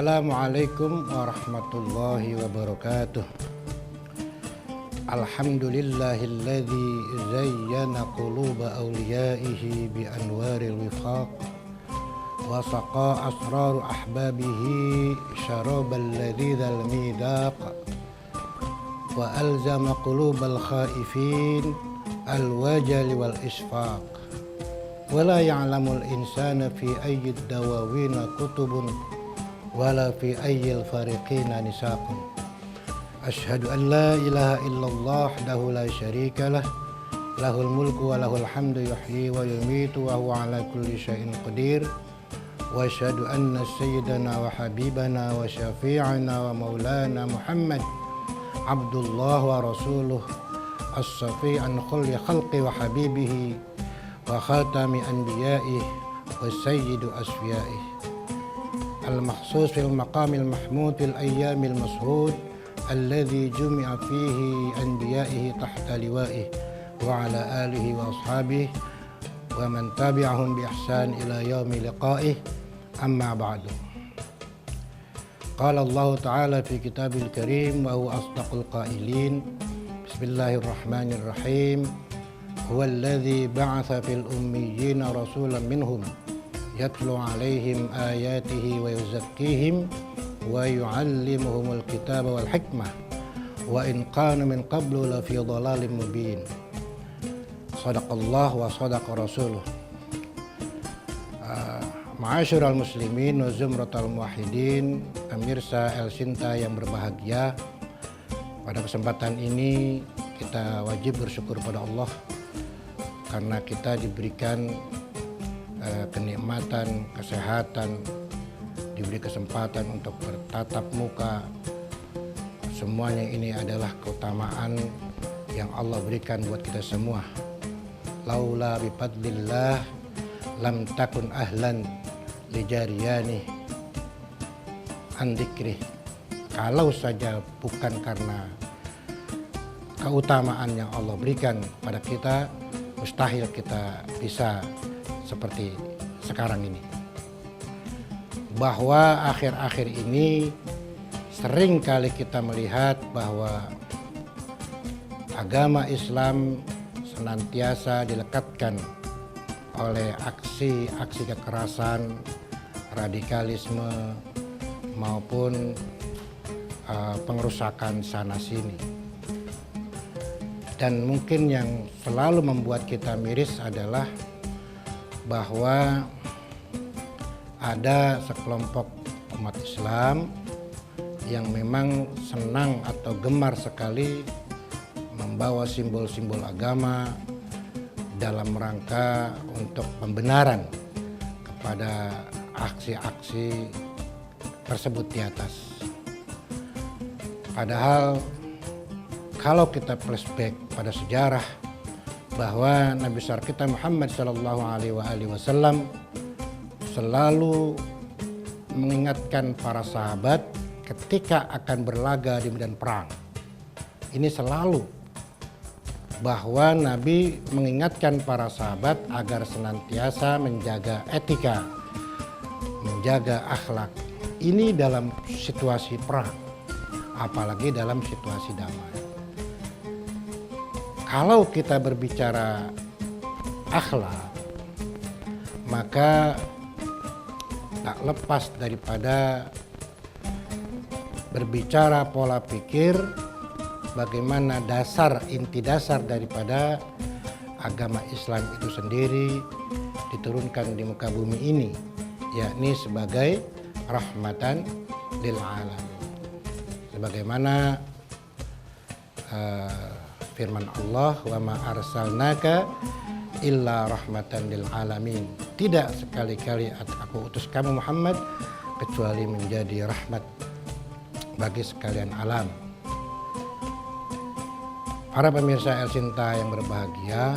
Assalamualaikum warahmatullahi wabarakatuh. Alhamdulillahilladzi zayyana quluba awliyaihi bi anwaril wifaq wa saqa asrar ahbabihi syarabal ladzizal midaq wa alzama qulubal khaifin al-wajal wal isfaq wa la ya'lamul insana fi ayyi dawawina kutubun wala fi ayyil fariqina nisaqun. Asyhadu an la ilaha illallah wahdahu la syarika lah, lahul mulku wa lahul hamdu yuhyi wa yumitu wa huwa ala kulli syai'in qadir. Wa asyhadu anna sayyidana wa habibana wa syafi'ana wa maulana Muhammad abdullah wa rasuluh as-safi an khulli khalqi wa habibihi wa khatami anbiya'ihi wa sayyidu asfiya'ihi al-mahsus fil maqamil mahmud fil ayyamil mashhud alladhi jumi'a fihi anbiya'ihi tahta liwa'ihi wa ala alihi wa ashabihi wa man tabi'ahum bi ihsan ila yaumi liqa'ihi amma ba'du. Qala Allah ta'ala fi kitabil karim wa huwa asdaqul qailin. Bismillahirrahmanirrahim. Huwallazi ba'atha fil ummiyina rasulan minhum yatlu alaihim ayatihi wa yuzakkihim wa yu'allimuhumul kitaba wal hikmah wa in kanu min qablu lafi dhalalin mubin. Sadaqallah wa sadaqa rasuluh. Ma'asyiral muslimin wa zumratal muwahhidin, pemirsa El Sinta yang berbahagia. Pada kesempatan ini kita wajib bersyukur pada Allah karena kita diberikan kenikmatan, kesehatan, diberi kesempatan untuk bertatap muka. Semuanya ini adalah keutamaan yang Allah berikan buat kita semua. Laula bifadlillah lam takun ahlan lijariyani an dzikri. Kalau saja bukan karena keutamaan yang Allah berikan pada kita, mustahil kita bisa seperti sekarang ini. Bahwa akhir-akhir ini sering kali kita melihat bahwa agama Islam senantiasa dilekatkan oleh aksi-aksi kekerasan, radikalisme maupun pengerusakan sana-sini. Dan mungkin yang selalu membuat kita miris adalah bahwa ada sekelompok umat Islam yang memang senang atau gemar sekali membawa simbol-simbol agama dalam rangka untuk pembenaran kepada aksi-aksi tersebut di atas. Padahal kalau kita flashback pada sejarah bahwa Nabi besar kita Muhammad sallallahu alaihi wasallam selalu mengingatkan para sahabat ketika akan berlaga di medan perang. Ini selalu bahwa Nabi mengingatkan para sahabat agar senantiasa menjaga etika, menjaga akhlak. Ini dalam situasi perang, apalagi dalam situasi damai. Kalau kita berbicara akhlak, maka tak lepas daripada berbicara pola pikir, bagaimana inti dasar daripada agama Islam itu sendiri diturunkan di muka bumi ini, yakni sebagai rahmatan lil alamin. Sebagaimana firman Allah, wa ma arsalnaka illa rahmatan lil alamin. Tidak sekali-kali aku utus kamu Muhammad kecuali menjadi rahmat bagi sekalian alam. Para pemirsa El Sinta yang berbahagia,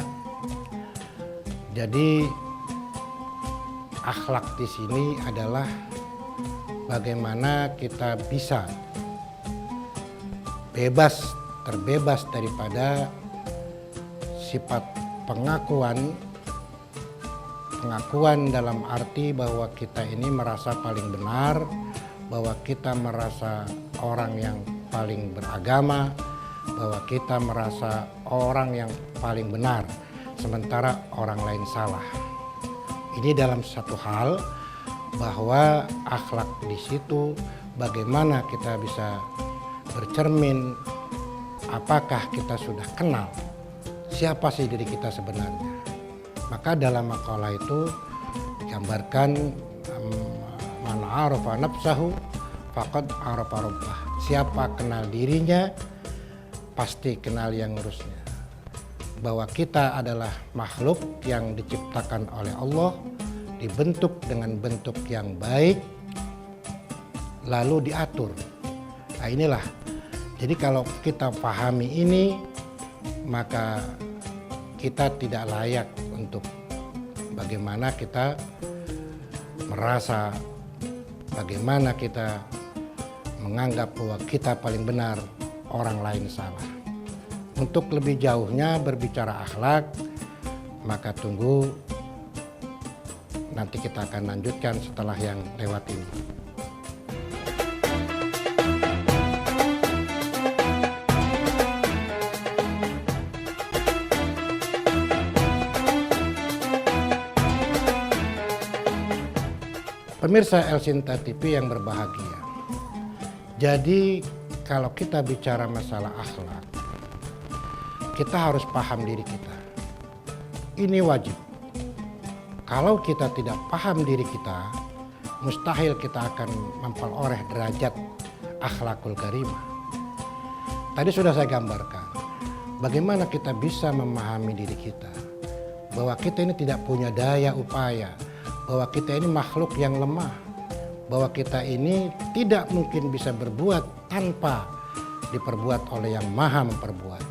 jadi akhlak di sini adalah bagaimana kita bisa terbebas daripada sifat pengakuan dalam arti bahwa kita ini merasa paling benar, bahwa kita merasa orang yang paling beragama, bahwa kita merasa orang yang paling benar, sementara orang lain salah. Ini dalam satu hal, bahwa akhlak di situ bagaimana kita bisa bercermin apakah kita sudah kenal siapa sih diri kita sebenarnya. Maka dalam makalah itu digambarkan man arafa nafsahu faqad arafa rabbah. Siapa kenal dirinya pasti kenal yang ngurusnya. Bahwa kita adalah makhluk yang diciptakan oleh Allah, dibentuk dengan bentuk yang baik, lalu diatur. Nah inilah, jadi kalau kita pahami ini, maka kita tidak layak untuk bagaimana kita merasa, bagaimana kita menganggap bahwa kita paling benar, orang lain salah. Untuk lebih jauhnya berbicara akhlak, maka tunggu nanti kita akan lanjutkan setelah yang lewat ini. Pemirsa El Sinta TV yang berbahagia. Jadi kalau kita bicara masalah akhlak, kita harus paham diri kita. Ini wajib. Kalau kita tidak paham diri kita, mustahil kita akan memperoleh derajat akhlakul karimah. Tadi sudah saya gambarkan, bagaimana kita bisa memahami diri kita. Bahwa kita ini tidak punya daya upaya, bahwa kita ini makhluk yang lemah, bahwa kita ini tidak mungkin bisa berbuat tanpa diperbuat oleh yang maha memperbuat.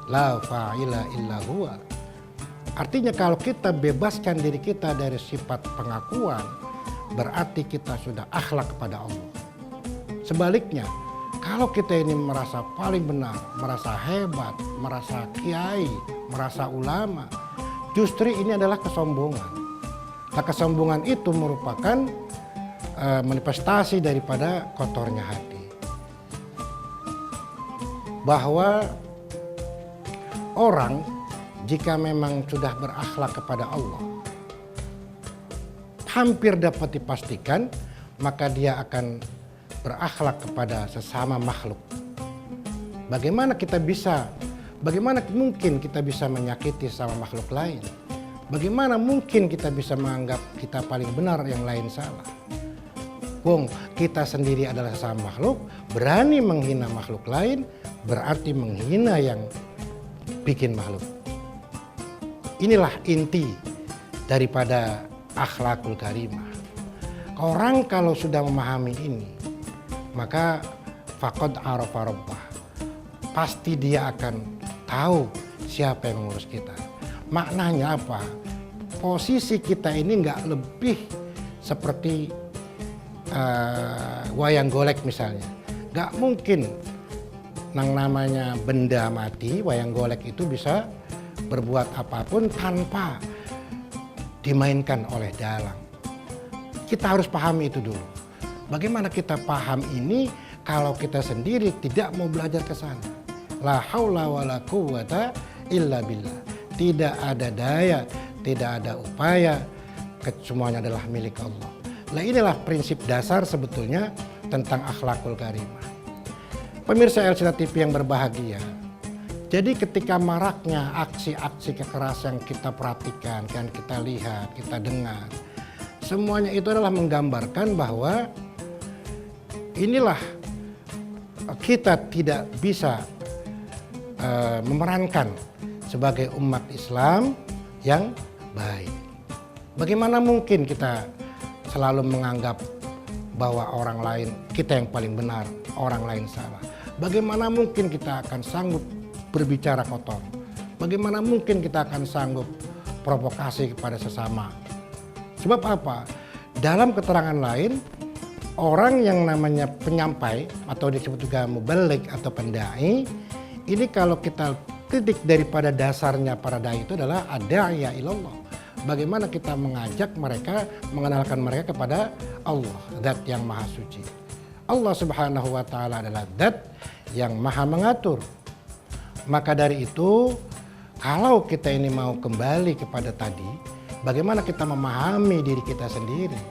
La fa'ila illa huwa. Artinya kalau kita bebaskan diri kita dari sifat pengakuan, berarti kita sudah akhlak kepada Allah. Sebaliknya, kalau kita ini merasa paling benar, merasa hebat, merasa kiai, merasa ulama, justru ini adalah kesombongan. Nah, kesombongan itu merupakan manifestasi daripada kotornya hati. Bahwa orang jika memang sudah berakhlak kepada Allah, hampir dapat dipastikan maka dia akan berakhlak kepada sesama makhluk. Bagaimana mungkin kita bisa menyakiti sama makhluk lain? Bagaimana mungkin kita bisa menganggap kita paling benar, yang lain salah? Wong, kita sendiri adalah sesama makhluk, berani menghina makhluk lain, berarti menghina yang bikin makhluk. Inilah inti daripada akhlakul karimah. Orang kalau sudah memahami ini, maka faqad arafa rabbah. Pasti dia akan tahu siapa yang mengurus kita. Maknanya apa? Posisi kita ini nggak lebih seperti wayang golek misalnya. Nggak mungkin yang namanya benda mati, wayang golek itu bisa berbuat apapun tanpa dimainkan oleh dalang. Kita harus pahami itu dulu. Bagaimana kita paham ini kalau kita sendiri tidak mau belajar ke sana? La haula wala quwwata illa billah. Tidak ada daya, tidak ada upaya, semuanya adalah milik Allah. Nah inilah prinsip dasar sebetulnya tentang akhlakul karimah. Pemirsa El Sinta TV yang berbahagia. Jadi ketika maraknya aksi-aksi kekerasan kita perhatikan, kan kita lihat, kita dengar, semuanya itu adalah menggambarkan bahwa inilah kita tidak bisa memerankan sebagai umat Islam yang baik. Bagaimana mungkin kita selalu menganggap bahwa orang lain kita yang paling benar, orang lain salah? Bagaimana mungkin kita akan sanggup berbicara kotor? Bagaimana mungkin kita akan sanggup provokasi kepada sesama? Sebab apa? Dalam keterangan lain, orang yang namanya penyampai atau disebut juga mubalik atau pendai, ini kalau kita titik daripada dasarnya para dai itu adalah ad-da'iya ilallah. Bagaimana kita mengajak mereka, mengenalkan mereka kepada Allah, Zat yang Maha Suci. Allah Subhanahu wa Ta'ala adalah zat yang maha mengatur. Maka dari itu, kalau kita ini mau kembali kepada tadi, bagaimana kita memahami diri kita sendiri,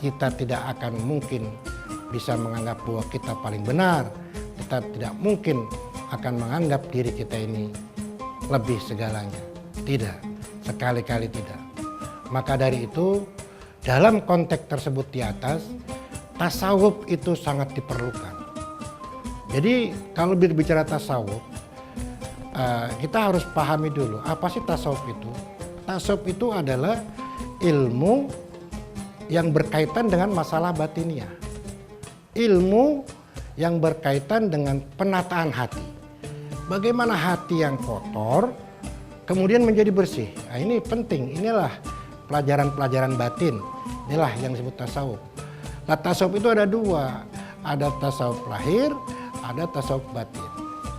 kita tidak akan mungkin bisa menganggap bahwa kita paling benar. Kita tidak mungkin akan menganggap diri kita ini lebih segalanya. Tidak, sekali-kali tidak. Maka dari itu, dalam konteks tersebut di atas, tasawuf itu sangat diperlukan. Jadi kalau berbicara tasawuf, kita harus pahami dulu apa sih tasawuf itu. Tasawuf itu adalah ilmu yang berkaitan dengan masalah batiniah. Ilmu yang berkaitan dengan penataan hati. Bagaimana hati yang kotor kemudian menjadi bersih. Nah, ini penting, inilah pelajaran-pelajaran batin. Inilah yang disebut tasawuf. Nah, tasawuf itu ada dua, ada tasawuf lahir, ada tasawuf batin.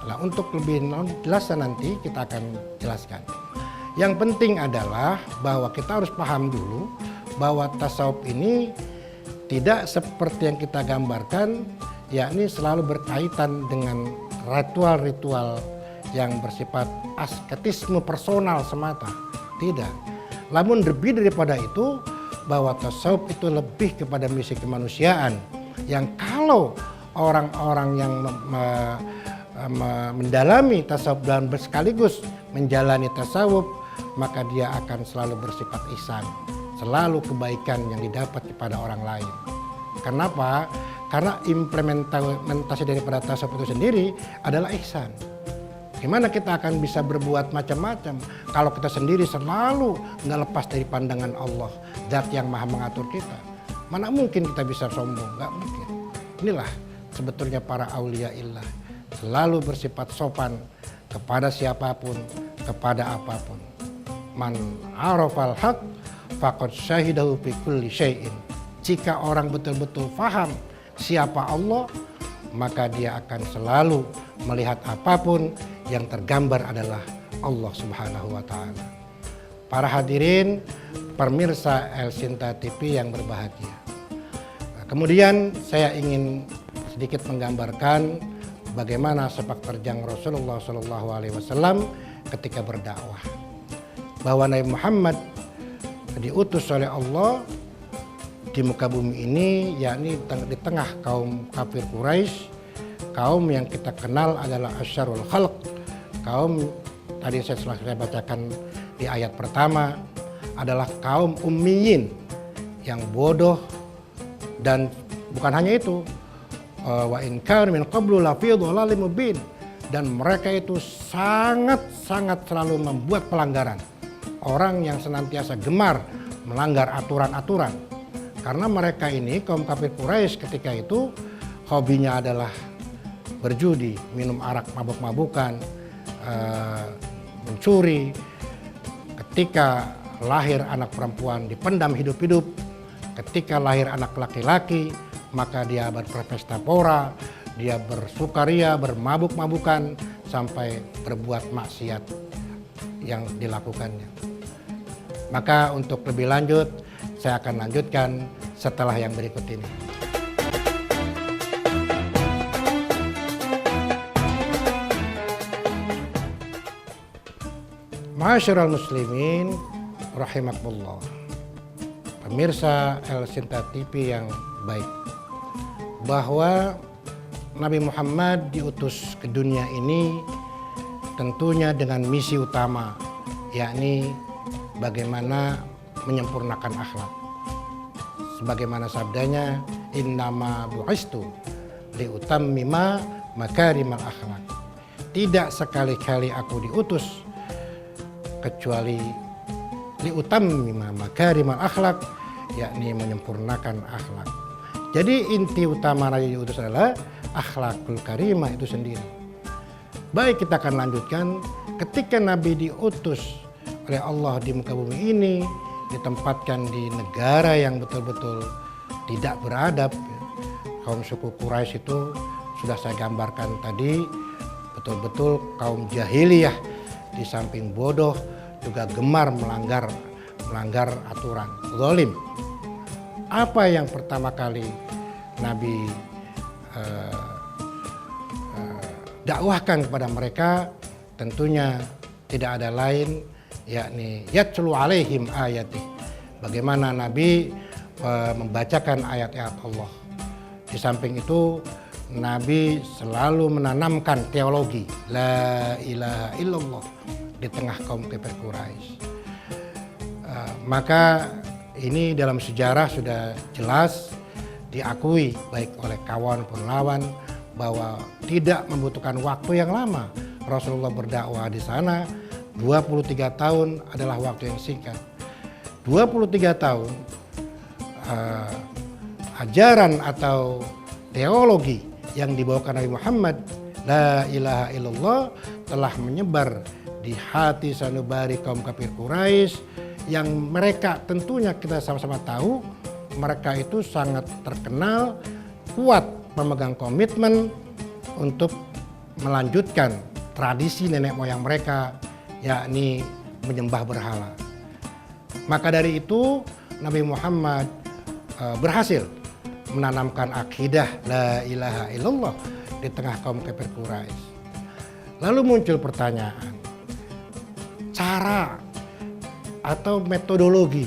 Nah, untuk lebih jelas nanti kita akan jelaskan. Yang penting adalah bahwa kita harus paham dulu bahwa tasawuf ini tidak seperti yang kita gambarkan, yakni selalu berkaitan dengan ritual-ritual yang bersifat asketisme personal semata. Tidak. Namun lebih daripada itu, bahwa tasawuf itu lebih kepada misi kemanusiaan, yang kalau orang-orang yang mendalami tasawuf dan sekaligus menjalani tasawuf, maka dia akan selalu bersifat ihsan, selalu kebaikan yang didapat kepada orang lain. Kenapa? Karena implementasi daripada tasawuf itu sendiri adalah ihsan. Gimana kita akan bisa berbuat macam-macam kalau kita sendiri selalu nggak lepas dari pandangan Allah, zat yang maha mengatur kita. Mana mungkin kita bisa sombong, nggak mungkin. Inilah sebetulnya para aulia illah, selalu bersifat sopan kepada siapapun, kepada apapun. Man arafal haq faqad syahidahu fi kulli syai'in. Jika orang betul-betul faham siapa Allah, maka dia akan selalu melihat apapun yang tergambar adalah Allah Subhanahu wa Ta'ala. Para hadirin, pemirsa El Sinta TV yang berbahagia. Nah, kemudian saya ingin sedikit menggambarkan bagaimana sepak terjang Rasulullah SAW ketika berdakwah. Bahwa Nabi Muhammad diutus oleh Allah di muka bumi ini, yakni di tengah kaum kafir Quraisy, kaum yang kita kenal adalah asyarul khalq, kaum tadi saya bacakan di ayat pertama adalah kaum ummiyin yang bodoh, dan bukan hanya itu, wa in kanu min qablu la fi dhalalim mubin, dan mereka itu sangat selalu membuat pelanggaran. Orang yang senantiasa gemar melanggar aturan-aturan. Karena mereka ini kaum kafir Quraisy ketika itu hobinya adalah berjudi, minum arak mabuk-mabukan, mencuri. Ketika lahir anak perempuan dipendam hidup-hidup. Ketika lahir anak laki-laki maka dia berpesta pora, dia bersukaria, bermabuk-mabukan sampai berbuat maksiat yang dilakukannya. Maka untuk lebih lanjut saya akan lanjutkan setelah yang berikut ini. Ma'asyiral muslimin rahimakumullah. Pemirsa El Sinta TV yang baik, bahwa Nabi Muhammad diutus ke dunia ini tentunya dengan misi utama, yakni bagaimana menyempurnakan akhlak. Sebagaimana sabdanya, innama bu'istu liutammima makarimal akhlak. Tidak sekali-kali aku diutus kecuali liutammima makarimal akhlak, yakni menyempurnakan akhlak. Jadi inti utama Nabi diutus adalah akhlakul karimah itu sendiri. Baik, kita akan lanjutkan. Ketika Nabi diutus oleh Allah di muka bumi ini, ditempatkan di negara yang betul-betul tidak beradab. Kaum suku Quraisy itu sudah saya gambarkan tadi, betul-betul kaum jahiliyah, di samping bodoh juga gemar melanggar aturan, zalim. Apa yang pertama kali Nabi dakwahkan kepada mereka tentunya tidak ada lain yakni yatlu alaihim ayatih. Bagaimana Nabi membacakan ayat-ayat Allah. Di samping itu Nabi selalu menanamkan teologi la ilaha illallah di tengah kaum kafir Quraisy. Maka ini dalam sejarah sudah jelas diakui baik oleh kawan maupun lawan bahwa tidak membutuhkan waktu yang lama. Rasulullah berdakwah di sana 23 tahun adalah waktu yang singkat. 23 tahun ajaran atau teologi yang dibawakan Nabi Muhammad la ilaha illallah telah menyebar di hati sanubari kaum kafir Quraisy yang mereka tentunya kita sama-sama tahu mereka itu sangat terkenal kuat memegang komitmen untuk melanjutkan tradisi nenek moyang mereka yakni menyembah berhala. Maka dari itu Nabi Muhammad berhasil menanamkan akidah la ilaha illallah di tengah kaum kafir Quraisy. Lalu muncul pertanyaan, cara atau metodologi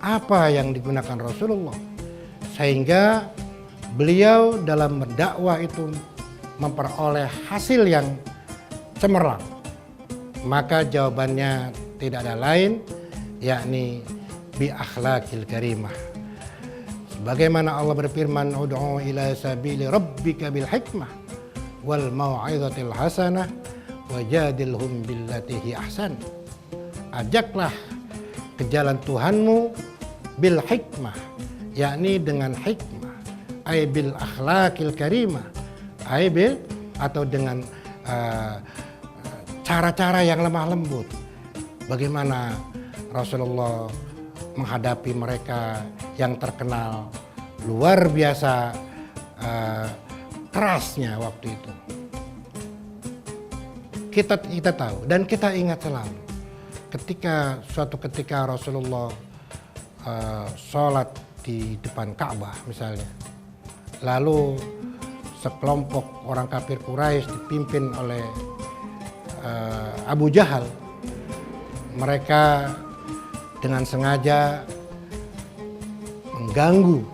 apa yang digunakan Rasulullah sehingga beliau dalam berdakwah itu memperoleh hasil yang cemerlang? Maka jawabannya tidak ada lain yakni bi akhlaqil karimah. Sebagaimana Allah berfirman, ud'u ila sabili rabbika bil hikmah wal mau'izatil hasanah wajadilhum billati hi ahsan. Ajaklah ke jalan Tuhanmu bil hikmah, yakni dengan hikmah, ay bil akhlaqil karimah, ay bil atau dengan cara-cara yang lemah lembut. Bagaimana Rasulullah menghadapi mereka yang terkenal luar biasa kerasnya waktu itu. Kita tahu dan kita ingat selalu suatu ketika Rasulullah sholat di depan Ka'bah misalnya, lalu sekelompok orang kafir Quraisy dipimpin oleh Abu Jahal, mereka dengan sengaja mengganggu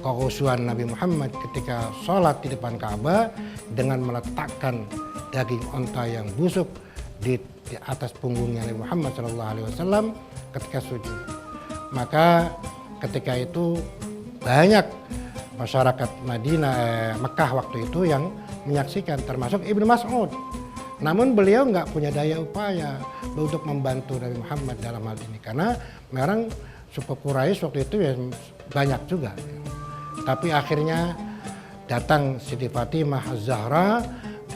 kekhusyuan Nabi Muhammad ketika sholat di depan Ka'bah dengan meletakkan daging onta yang busuk di atas punggungnya Nabi Muhammad SAW ketika sujud. Maka ketika itu banyak masyarakat Mekah waktu itu yang menyaksikan, termasuk Ibnu Mas'ud. Namun beliau nggak punya daya upaya untuk membantu Nabi Muhammad dalam hal ini karena memang suku Quraisy waktu itu ya banyak juga. Tapi akhirnya datang Siti Fatimah Az-Zahra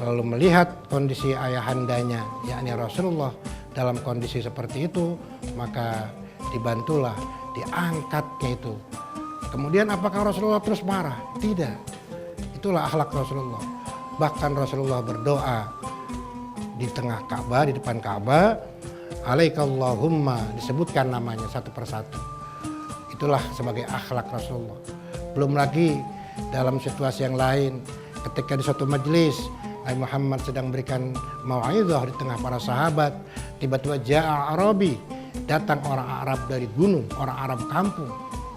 lalu melihat kondisi ayahandanya yakni Rasulullah dalam kondisi seperti itu, maka dibantulah diangkatnya itu. Kemudian apakah Rasulullah terus marah? Tidak. Itulah akhlak Rasulullah. Bahkan Rasulullah berdoa di tengah Ka'bah, di depan Ka'bah, alaikallahumma, disebutkan namanya satu persatu. Itulah sebagai akhlak Rasulullah. Belum lagi dalam situasi yang lain, ketika di suatu majelis Nabi Muhammad sedang berikan mau'izah di tengah para sahabat, tiba-tiba ja'a Arabi, datang orang Arab dari gunung, orang Arab kampung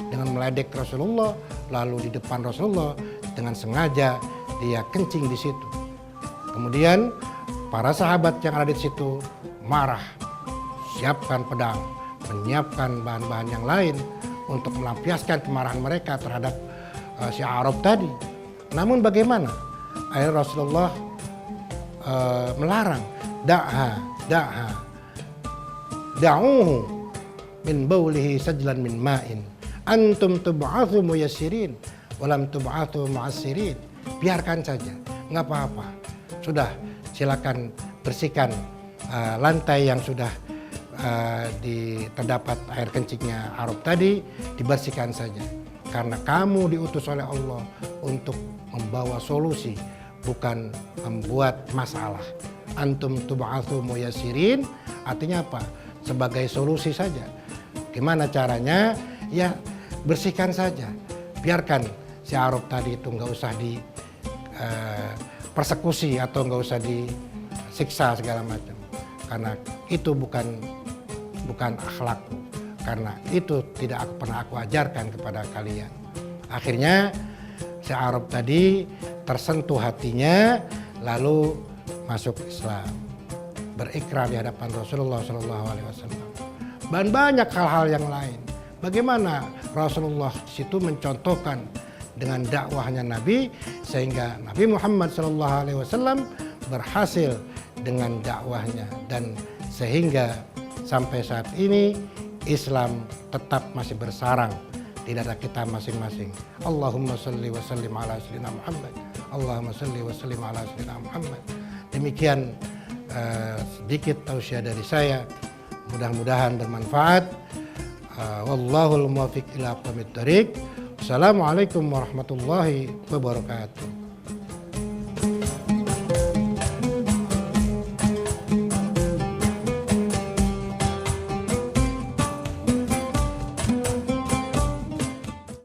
dengan meledek Rasulullah, lalu di depan Rasulullah dengan sengaja dia kencing di situ. Kemudian para sahabat yang ada di situ marah, siapkan pedang, menyiapkan bahan-bahan yang lain untuk melampiaskan kemarahan mereka terhadap si Arab tadi. Namun bagaimana? Akhirnya Rasulullah melarang, da'uhu min baulihi sajlan min ma'in antum tub'athu muyassirin walam tub'athu mu'assirin. Biarkan saja, nggak apa-apa. Sudah, silakan bersihkan lantai yang sudah terdapat air kencingnya Arab tadi, dibersihkan saja. Karena kamu diutus oleh Allah untuk membawa solusi, bukan membuat masalah. Antum tub'atsu muyassirin, artinya apa? Sebagai solusi saja. Gimana caranya? Ya bersihkan saja. Biarkan si Arab tadi itu nggak usah di persekusi atau nggak usah disiksa segala macam, karena itu bukan akhlakku, karena itu tidak pernah aku ajarkan kepada kalian. Akhirnya si Arab tadi tersentuh hatinya, lalu masuk Islam, berikrar di hadapan Rasulullah SAW. Dan banyak hal-hal yang lain. Bagaimana Rasulullah di situ mencontohkan dengan dakwahnya Nabi, sehingga Nabi Muhammad SAW berhasil dengan dakwahnya, dan sehingga sampai saat ini Islam tetap masih bersarang di dada kita masing-masing. Allahumma salli wa sallim ala sayyidina Muhammad. Allahumma salli wa sallim ala sayyidina Muhammad. Demikian sedikit tausiah dari saya. Mudah-mudahan bermanfaat. Wallahul muwaffiq ila aqwamit thoriq. Assalamualaikum warahmatullahi wabarakatuh.